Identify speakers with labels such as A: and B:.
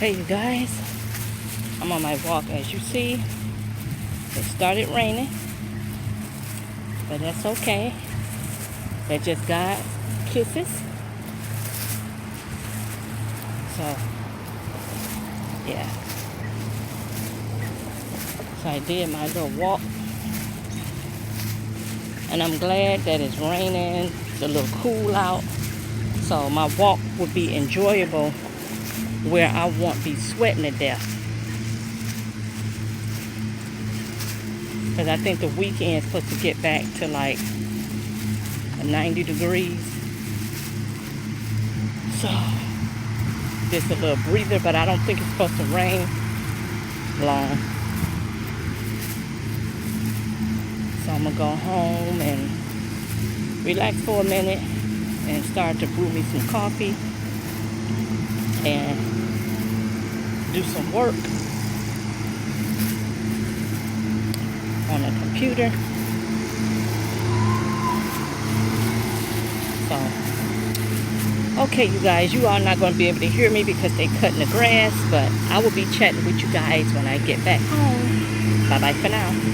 A: Hey you guys, I'm on my walk. As you see, it started raining, but that's okay. That just got kisses. So yeah, so I did my little walk, and I'm glad that it's raining. It's a little cool out, so my walk would be enjoyable where I won't be sweating to death. Because I think the weekend's supposed to get back to like 90 degrees. So just a little breather, but I don't think it's supposed to rain long. So I'm gonna go home and relax for a minute and start to brew me some coffee and do some work on the computer. So, okay, you guys, you are not going to be able to hear me because they're cutting the grass, but I will be chatting with you guys when I get back home. Bye-bye for now.